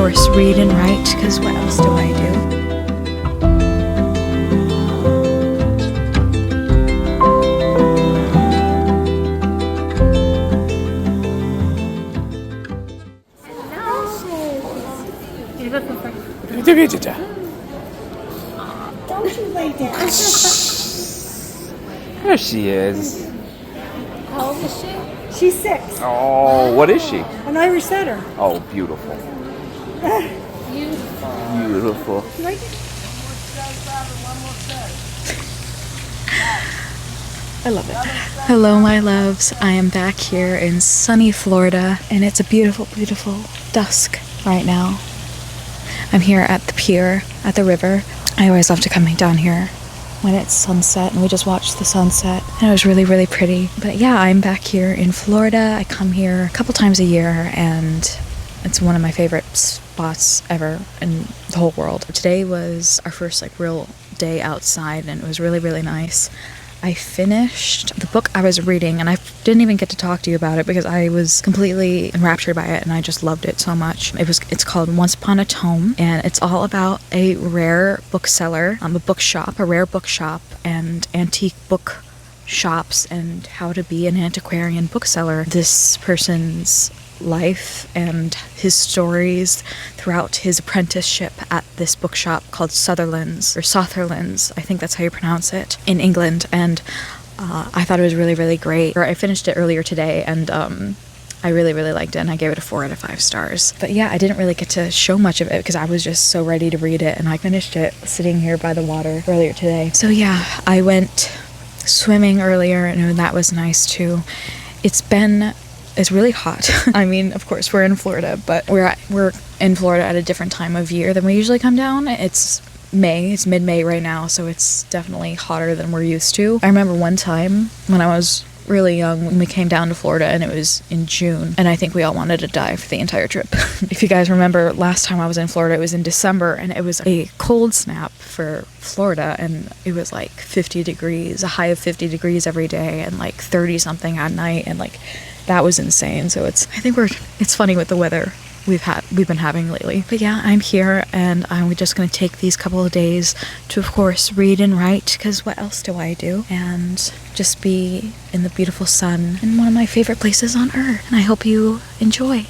course, read and write, because what else do I do? Don't you lay down. There she is. How old is she? She's 6. Oh, what is she? An Irish setter. Oh, beautiful. Beautiful. You like it? I love it. Hello, my loves. I am back here in sunny Florida, and it's a beautiful, beautiful dusk right now. I'm here at the pier, at the river. I always love to come down here when it's sunset, and we just watched the sunset, and it was really, really pretty. But yeah, I'm back here in Florida. I come here a couple times a year, and it's one of my favorite spots ever in the whole world. Today was our first real day outside, and it was really, really nice. I finished the book I was reading, and I didn't even get to talk to you about it because I was completely enraptured by it, and I just loved it so much. It's called Once Upon a Tome, and it's all about a rare bookseller, a bookshop, a rare bookshop, and antique book shops, and how to be an antiquarian bookseller. This person's life and his stories throughout his apprenticeship at this bookshop called Sutherland's, or Sotherland's, I think that's how you pronounce it, in England. And I thought it was really, really great. I finished it earlier today, and I really, really liked it, and I gave it a 4 out of 5 stars. But yeah, I didn't really get to show much of it because I was just so ready to read it, and I finished it sitting here by the water earlier today. So yeah, I went swimming earlier, and that was nice too. It's really hot. I mean, of course, we're in Florida, but we're in Florida at a different time of year than we usually come down. It's May. It's mid-May right now, so it's definitely hotter than we're used to. I remember one time when I was really young when we came down to Florida, and it was in June, and I think we all wanted to die for the entire trip. If you guys remember, last time I was in Florida, it was in December, and it was a cold snap for Florida, and it was 50 degrees, a high of 50 degrees every day, and 30 something at night, and that was insane. So it's funny with the weather we've been having lately. But yeah, I'm here, and I'm just going to take these couple of days to, of course, read and write, because what else do I do? And just be in the beautiful sun in one of my favorite places on earth. And I hope you enjoy.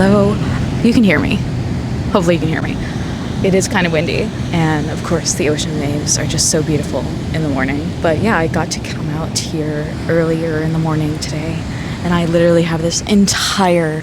Hello. You can hear me. Hopefully you can hear me. It is kind of windy, and of course the ocean waves are just so beautiful in the morning. But yeah, I got to come out here earlier in the morning today, and I literally have this entire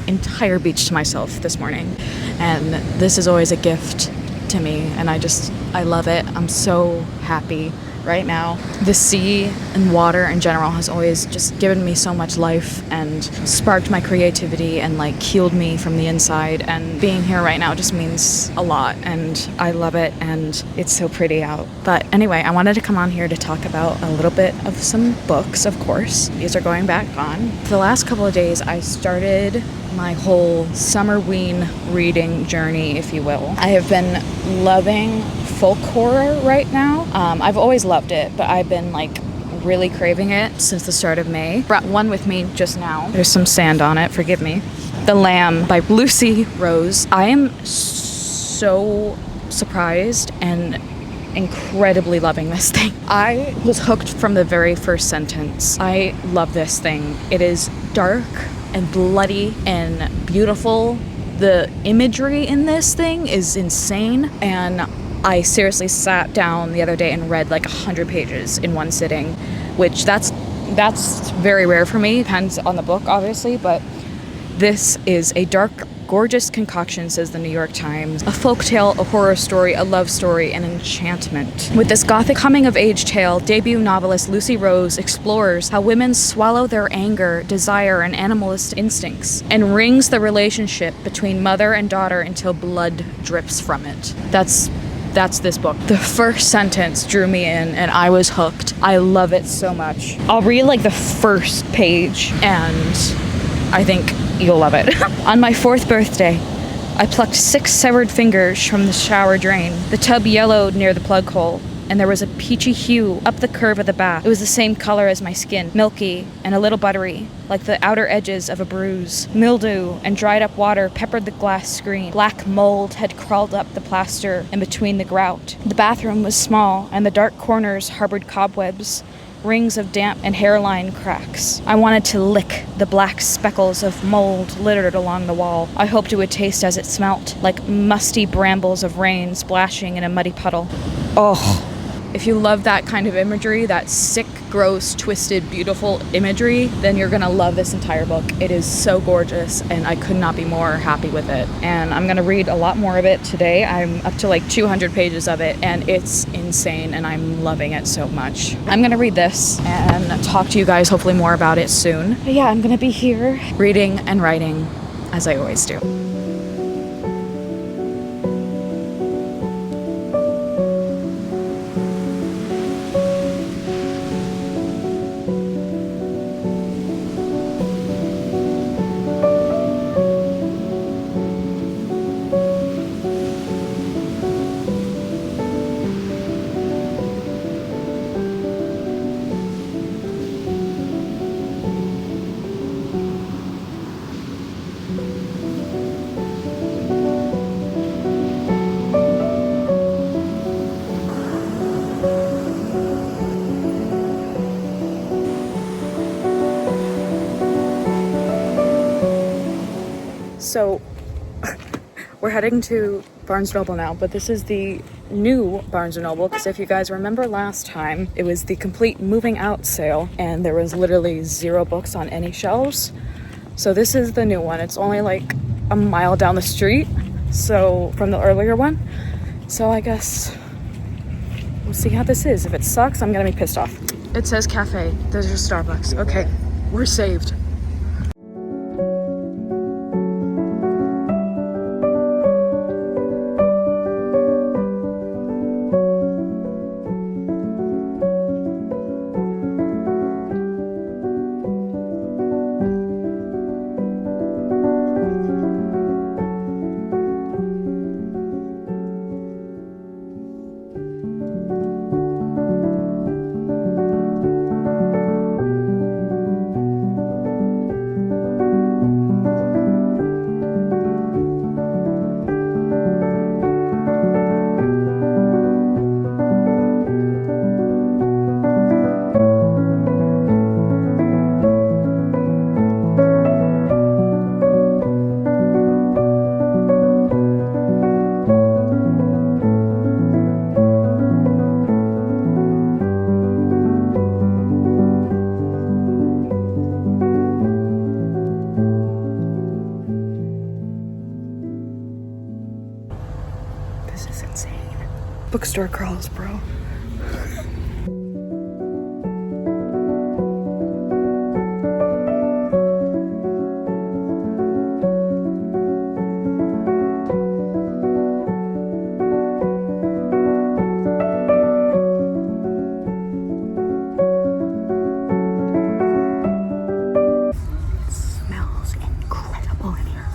beach to myself this morning. And this is always a gift to me, and I love it. I'm so happy right now. The sea and water in general has always just given me so much life and sparked my creativity and like healed me from the inside, and being here right now just means a lot, and I love it, and it's so pretty out. But anyway, I wanted to come on here to talk about a little bit of some books, of course. These are going back on. For the last couple of days, I started my whole summer-ween reading journey, if you will. I have been loving folk horror right now. I've always loved it, but I've been like really craving it since the start of May. Brought one with me just now. There's some sand on it, forgive me. The Lamb by Lucy Rose. I am so surprised and incredibly loving this thing. I was hooked from the very first sentence. I love this thing. It is dark and bloody and beautiful. The imagery in this thing is insane, and I seriously sat down the other day and read like 100 pages in one sitting, which that's very rare for me. Depends on the book, obviously, but this is a dark, gorgeous concoction, says the New York Times. A folktale, a horror story, a love story, an enchantment. With this gothic coming-of-age tale, debut novelist Lucy Rose explores how women swallow their anger, desire, and animalistic instincts, and wrings the relationship between mother and daughter until blood drips from it. That's this book. The first sentence drew me in, and I was hooked. I love it so much. I'll read like the first page, and I think you'll love it. On my 4th birthday, I plucked 6 severed fingers from the shower drain. The tub yellowed near the plug hole, and there was a peachy hue up the curve of the bath. It was the same color as my skin, milky and a little buttery, like the outer edges of a bruise. Mildew and dried up water peppered the glass screen. Black mold had crawled up the plaster and between the grout. The bathroom was small, and the dark corners harbored cobwebs, rings of damp and hairline cracks. I wanted to lick the black speckles of mold littered along the wall. I hoped it would taste as it smelt, like musty brambles of rain splashing in a muddy puddle. Oh. If you love that kind of imagery, that sick, gross, twisted, beautiful imagery, then you're gonna love this entire book. It is so gorgeous, and I could not be more happy with it. And I'm gonna read a lot more of it today. I'm up to like 200 pages of it, and it's insane, and I'm loving it so much. I'm gonna read this and talk to you guys hopefully more about it soon. But yeah, I'm gonna be here reading and writing as I always do. So we're heading to Barnes & Noble now, but this is the new Barnes & Noble, because if you guys remember last time, it was the complete moving out sale, and there was literally 0 books on any shelves. So this is the new one. It's only like a mile down the street, so from the earlier one. So I guess we'll see how this is. If it sucks, I'm gonna be pissed off. It says cafe. There's your Starbucks. Okay, we're saved. Bookstore crawls, bro. Smells incredible in here.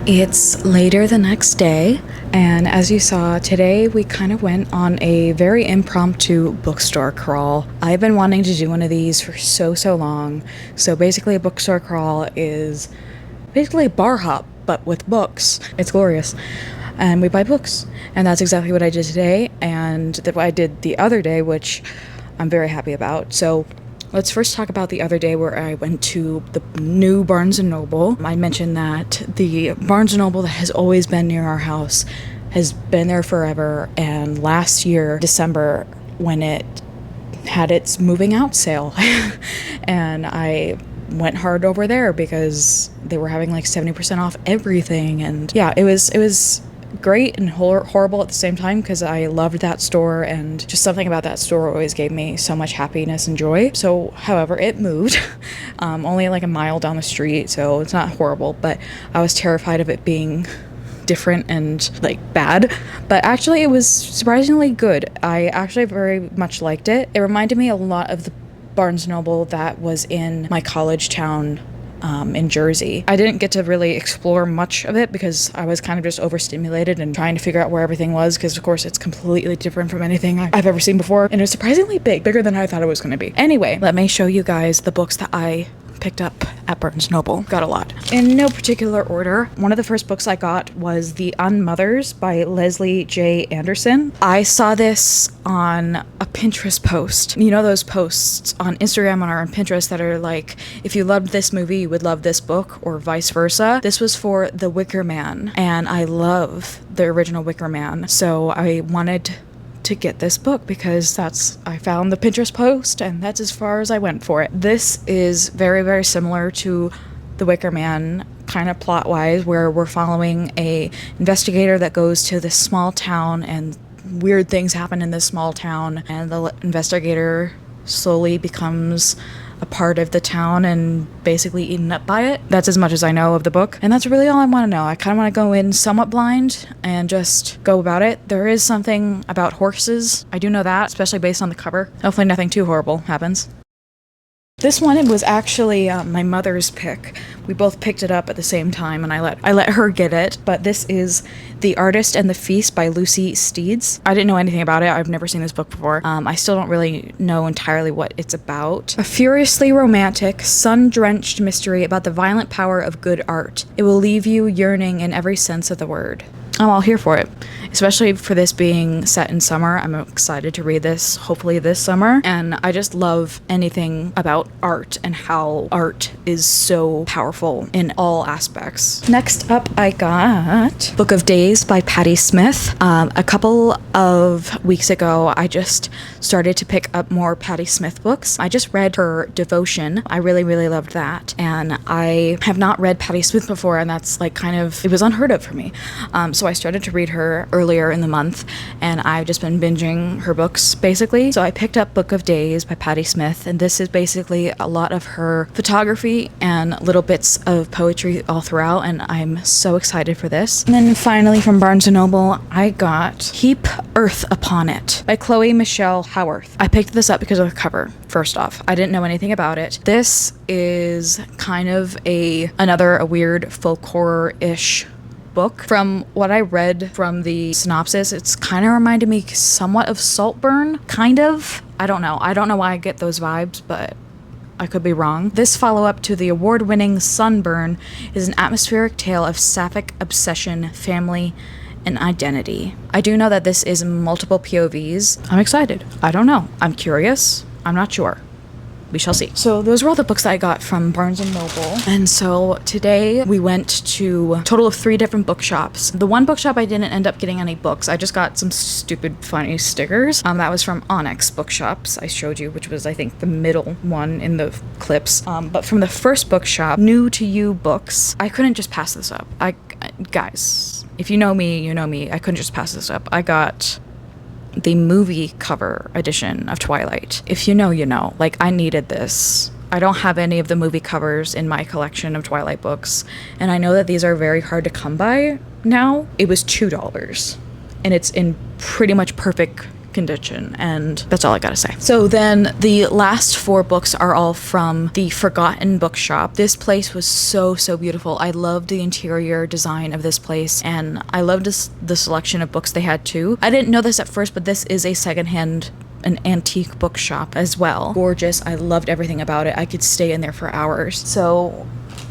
It's later the next day, and as you saw, today we kind of went on a very impromptu bookstore crawl. I've been wanting to do one of these for so long. So basically a bookstore crawl is basically a bar hop, but with books. It's glorious. And we buy books. And that's exactly what I did today, and that I did the other day, which I'm very happy about. So let's first talk about the other day where I went to the new Barnes & Noble. I mentioned that the Barnes & Noble that has always been near our house has been there forever, and last year, December, when it had its moving out sale, and I went hard over there because they were having like 70% off everything, and yeah, it was great and horrible at the same time because I loved that store, and just something about that store always gave me so much happiness and joy. So, however, it moved only like a mile down the street, so it's not horrible, but I was terrified of it being different and like bad, but actually it was surprisingly good. I actually very much liked it. It reminded me a lot of the Barnes & Noble that was in my college town in Jersey. I didn't get to really explore much of it because I was kind of just overstimulated and trying to figure out where everything was, because of course it's completely different from anything I've ever seen before, and it's surprisingly bigger than I thought it was going to be. Anyway, let me show you guys the books that I picked up at Barnes & Noble. Got a lot. In no particular order, one of the first books I got was The Unmothers by Leslie J. Anderson. I saw this on a Pinterest post. You know those posts on Instagram or on Pinterest that are like, if you loved this movie, you would love this book, or vice versa. This was for The Wicker Man, and I love the original Wicker Man, so I wanted to get this book because I found the Pinterest post and that's as far as I went for it. This is very, very similar to The Wicker Man, kind of plot wise, where we're following a investigator that goes to this small town and weird things happen in this small town, and the investigator slowly becomes a part of the town and basically eaten up by it. That's as much as I know of the book, and that's really all I want to know. I kind of want to go in somewhat blind and just go about it. There is something about horses. I do know that, especially based on the cover. Hopefully nothing too horrible happens. This one, it was actually my mother's pick. We both picked it up at the same time, and I let her get it. But this is The Artist and the Feast by Lucy Steeds. I didn't know anything about it. I've never seen this book before. I still don't really know entirely what it's about. A furiously romantic, sun-drenched mystery about the violent power of good art. It will leave you yearning in every sense of the word. I'm all here for it, especially for this being set in summer. I'm excited to read this, hopefully this summer, and I just love anything about art and how art is so powerful in all aspects. Next up, I got Book of Days by Patti Smith. A couple of weeks ago, I just started to pick up more Patti Smith books. I just read her Devotion. I really, really loved that, and I have not read Patti Smith before, and that's like it was unheard of for me. So I started to read her earlier in the month, and I've just been binging her books basically. So I picked up Book of Days by Patti Smith, and this is basically a lot of her photography and little bits of poetry all throughout, and I'm so excited for this. And then finally from Barnes & Noble, I got Heap Earth Upon It by Chloe Michelle Howarth. I picked this up because of the cover. First off, I didn't know anything about it. This is kind of a weird folk horror-ish book. From what I read from the synopsis, it's kind of reminded me somewhat of Saltburn, kind of. I don't know why I get those vibes, but I could be wrong. This follow-up to the award-winning Sunburn is an atmospheric tale of sapphic obsession, family, and identity. I do know that this is multiple POVs. I'm excited. I don't know. I'm curious. I'm not sure. We shall see. So those were all the books that I got from Barnes & Noble. And so today we went to a total of 3 different bookshops. The one bookshop I didn't end up getting any books. I just got some stupid funny stickers. That was from Onyx bookshops I showed you, which was I think the middle one in the clips. But from the first bookshop, NU2U Books, I couldn't just pass this up. Guys, if you know me, you know me. I couldn't just pass this up. I got the movie cover edition of Twilight. If you know, you know. Like, I needed this. I don't have any of the movie covers in my collection of Twilight books, and I know that these are very hard to come by now. It was $2, and it's in pretty much perfect condition, and that's all I gotta say. So then the last 4 books are all from the Forgotten Bookshop. This place was so beautiful. I loved the interior design of this place, and I loved the selection of books they had too. I didn't know this at first, but this is a secondhand, an antique bookshop as well. Gorgeous. I loved everything about it. I could stay in there for hours. So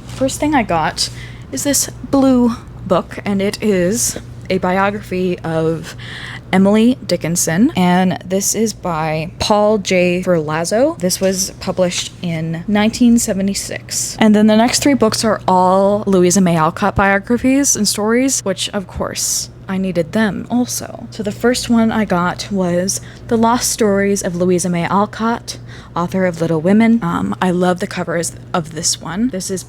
first thing I got is this blue book, and it is a biography of Emily Dickinson, and this is by Paul J. Verlazzo. This was published in 1976. And then the next 3 books are all Louisa May Alcott biographies and stories, which of course I needed them also. So the first one I got was The Lost Stories of Louisa May Alcott, author of Little Women. I love the covers of this one. This is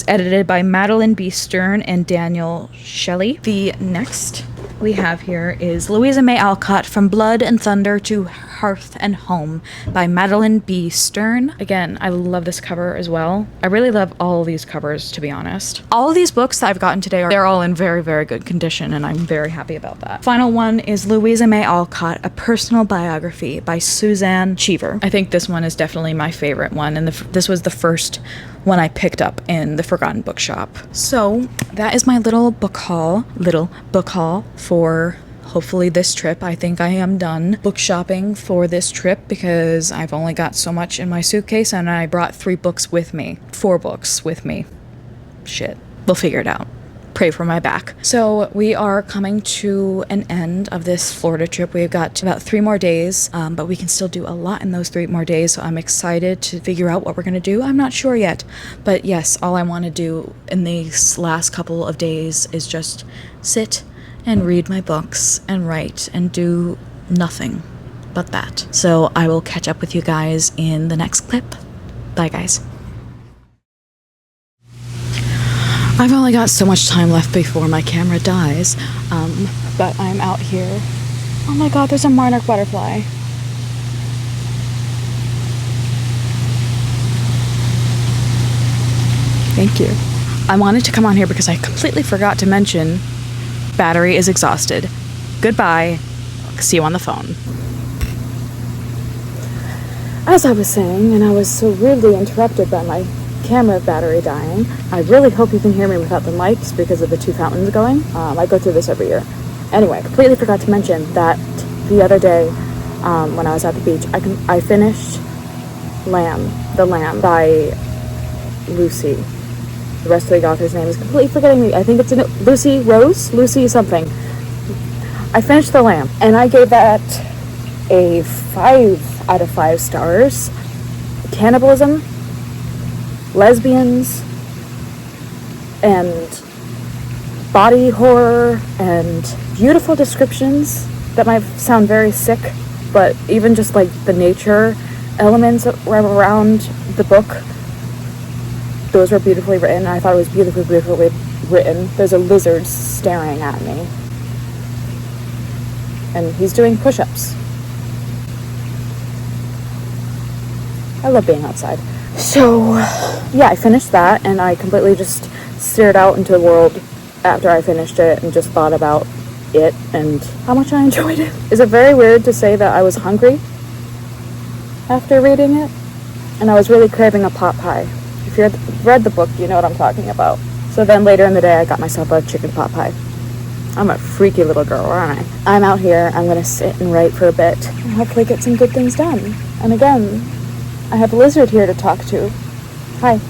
edited by Madeline B. Stern and Daniel Shelley. The next we have here is Louisa May Alcott, From Blood and Thunder to Hearth and Home by Madeline B. Stern. Again, I love this cover as well. I really love all of these covers, to be honest. All of these books that I've gotten today, they're all in very, very good condition, and I'm very happy about that. Final one is Louisa May Alcott, A Personal Biography by Suzanne Cheever. I think this one is definitely my favorite one, and this was the first one I picked up in the Forgotten Bookshop. So that is my little book haul for hopefully this trip. I think I am done book shopping for this trip because I've only got so much in my suitcase, and I brought 4 books with me. Shit. We'll figure it out. Pray for my back. So we are coming to an end of this Florida trip. We've got about 3 more days, but we can still do a lot in those 3 more days. So I'm excited to figure out what we're going to do. I'm not sure yet, but yes, all I want to do in these last couple of days is just sit and read my books and write and do nothing but that. So I will catch up with you guys in the next clip. Bye, guys. I've only got so much time left before my camera dies, but I'm out here. Oh my god, there's a monarch butterfly. Thank you. I wanted to come on here because I completely forgot to mention battery is exhausted. Goodbye. See you on the phone. As I was saying, and I was so rudely interrupted by my camera battery dying, I really hope you can hear me without the mics because of the 2 fountains going. I go through this every year. Anyway, completely forgot to mention that the other day when I was at the beach, I finished The Lamb by Lucy. The rest of the author's name is completely forgetting me. I think it's Lucy something. I finished The Lamb, and I gave that a 5 out of 5 stars. Cannibalism, lesbians, and body horror, and beautiful descriptions that might sound very sick, but even just like the nature elements around the book, those were beautifully written. I thought it was beautifully written. There's a lizard staring at me, and he's doing push-ups. I love being outside. So, yeah, I finished that, and I completely just stared out into the world after I finished it and just thought about it and how much I enjoyed it. Is it very weird to say that I was hungry after reading it? And I was really craving a pot pie. If you've read the book, you know what I'm talking about. So then later in the day, I got myself a chicken pot pie. I'm a freaky little girl, aren't I? I'm out here. I'm going to sit and write for a bit and hopefully get some good things done. And again, I have Lizard here to talk to. Hi.